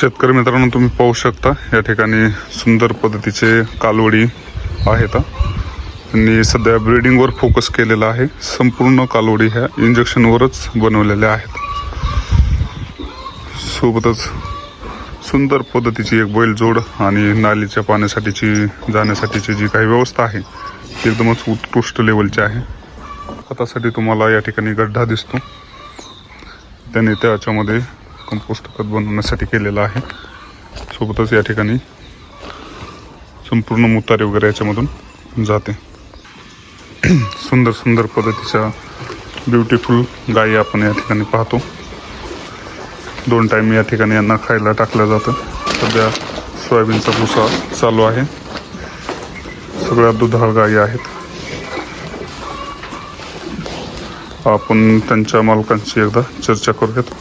शेतकरी मित्रांनो, तुम्ही पाहू शकता या ठिकाणी सुंदर पद्धतीचे कालवडी आहेत आणि सध्या ब्रीडिंगवर फोकस केलेला आहे। संपूर्ण कालवडी ह्या इंजेक्शनवरच बनवलेल्या आहेत। सोबतच सुंदर पद्धतीची एक बैलजोड आणि नालीच्या पाण्यासाठीची जाण्यासाठीची जी काही व्यवस्था आहे ती एकदमच उत्कृष्ट लेवलची आहे। खतासाठी तुम्हाला या ठिकाणी गड्ढा दिसतो, त्याने त्याच्यामध्ये कंपोस्ट खत बनवण्यासाठी केलेला आहे। सोबतच या ठिकाणी संपूर्ण मुतारी वगैरे याच्यामधून जाते। सुंदर सुंदर पद्धतीच्या ब्युटिफुल गायी आपण या ठिकाणी पाहतो। 2 टाइम या ठिकाणी यांना खायला टाकलं जातं। सध्या सोयाबीनचा भुसा चालू आहे। सगळ्या दुधाळ गायी आहेत। आपण त्यांच्या मालकांची एकदा चर्चा करूयात।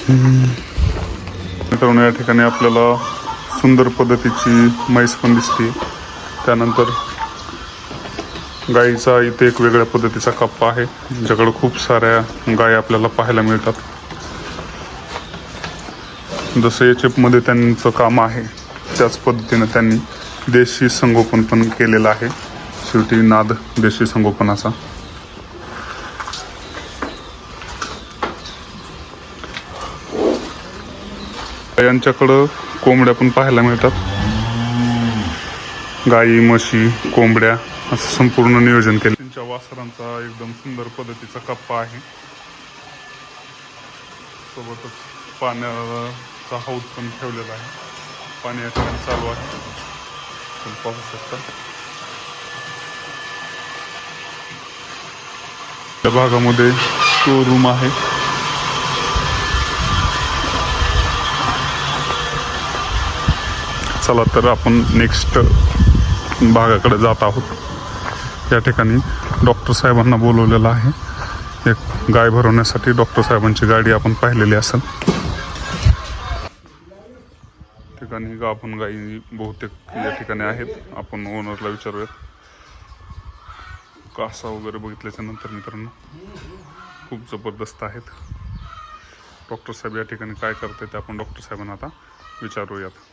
मित्रांनो, या ठिकाणी आपल्याला सुंदर पद्धतीची म्हैस पण दिसते। त्यानंतर गायीचा इथे एक वेगळ्या पद्धतीचा कप्पा आहे, ज्याच्याकडे खूप साऱ्या गायी आपल्याला पाहायला मिळतात। जसं एचएफ मध्ये त्यांचं काम आहे त्याच पद्धतीने त्यांनी देशी संगोपन पण केलेलं आहे। शेवटी नाद देशी संगोपनाचा। यांच्याकडं कोंबड्या पण पाहायला मिळतात। गाई, म्हशी, कोंबड्या असं संपूर्ण नियोजन केलं। त्यांच्या वासरांचा एकदम सुंदर पद्धतीचा कप्पा आहे। सोबतच पाण्याचा हौद पण ठेवलेला आहे। पाणी या ठिकाणी चालू आहे, तुम्ही पाहू शकता। त्या भागामध्ये स्टोर रूम आहे। चला तर आपण नेक्स्ट भागाकडे जात आहोत। या ठिकाणी डॉक्टर साहेबांना बोलवलेलं आहे एक गाय भरवण्यासाठी। डॉक्टर साहेबांची गाडी आपण पाहिलेली असेल। ठिकाणी आपण गायी बहुतेक या ठिकाणी आहेत। आपण ओनरला विचारूयात। कासा वगैरे बघितल्याच्या नंतर मित्रांनो खूप जबरदस्त आहेत। डॉक्टर साहेब या ठिकाणी काय करतात ते आपण डॉक्टर साहेबांना आता विचारूयात।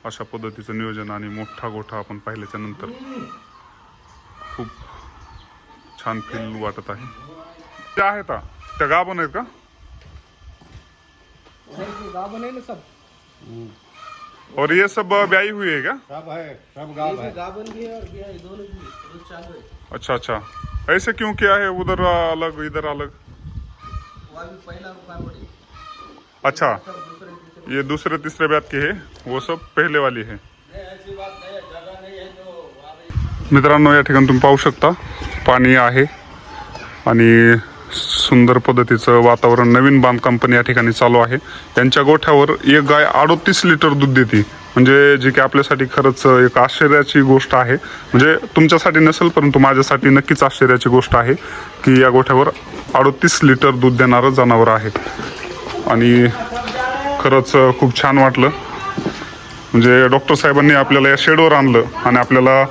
अशा पद्धतीचं नियोजन आणि मोठा गोठा आपण पाहिल्याच्या नंतर खूप छान फील वाटत आहे। त्या आहेत का? त्या गाभण आहेत का? गाभण है ना सब। और ये सब ब्याई हुई है क्या? सब है, सब गाभ है। गाभन भी है और ब्याई दोनों भी चालू है। अच्छा अच्छा, ऐसे क्यों किया है? उधर अलग इधर अलग? वो अभी पहला कालवड़ी। अच्छा, ये दूसरे तीसरे ब्यात के है, वो सब पहले वाली है। ऐसी बात नहीं है, जगह नहीं है तो। मित्रांनो, या ठिकाणी तुम्ही पाहू शकता पाणी आहे आणि सुंदर पद्धतीचं वातावरण। नवीन बांधकाम पण या ठिकाणी चालू आहे। त्यांच्या गोठ्यावर एक गाय 38 लिटर दूध देते, म्हणजे जी की आपल्यासाठी खरंच एक आश्चर्याची गोष्ट आहे। म्हणजे तुमच्यासाठी नसेल परंतु माझ्यासाठी नक्कीच आश्चर्याची गोष्ट आहे की या गोठ्यावर 38 लिटर दूध देणारं जनावर आहे। आणि खरंच खूप छान वाटलं। म्हणजे डॉक्टर साहेबांनी आपल्याला या शेडवर आणलं आणि आपल्याला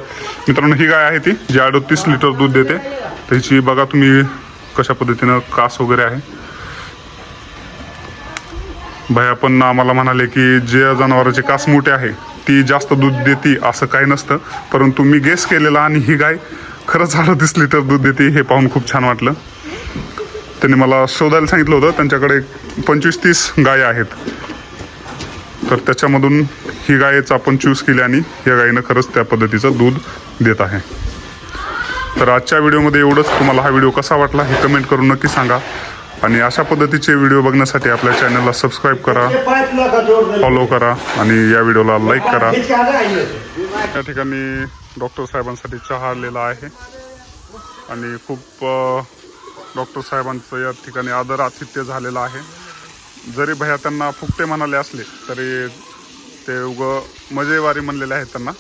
मित्रांनो ही गाय आहे ती जी 38 लिटर दूध देते। त्याची बघा तुम्ही कशा पद्धतीनं कास वगैरे आहे। भैया पण आम्हाला म्हणाले की जे जनावरांचे कास मोठे आहे ती जास्त दूध देते असं काही नसतं, परंतु मी गेस केलेला आणि ही गाय खरंच 38 लिटर दूध देते हे पाहून खूप छान वाटलं। त्यांनी मला शोधायला सांगितलं होतं, त्यांच्याकडे 25-30 गाय आहेत, तर त्याच्यामधून ही गायच आपण चूज केली आणि या गायीनं खरंच त्या पद्धतीचं दूध देत आहे। तर आजच्या व्हिडिओमध्ये एवढंच। तुम्हाला हा व्हिडिओ कसा वाटला हे कमेंट करून नक्की सांगा आणि अशा पद्धतीचे व्हिडिओ बघण्यासाठी आपल्या चॅनलला सबस्क्राईब करा, फॉलो करा आणि या व्हिडिओला लाईक करा। या ठिकाणी डॉक्टर साहेबांसाठी चहा आलेला आहे आणि खूप डॉक्टर साहेबांचं या ठिकाणी आदर आतिथ्य झालेलं आहे। जरी भैया त्यांना फुकटे म्हणाले असले तरी ते उगं मजेवारी म्हणलेले आहेत त्यांना।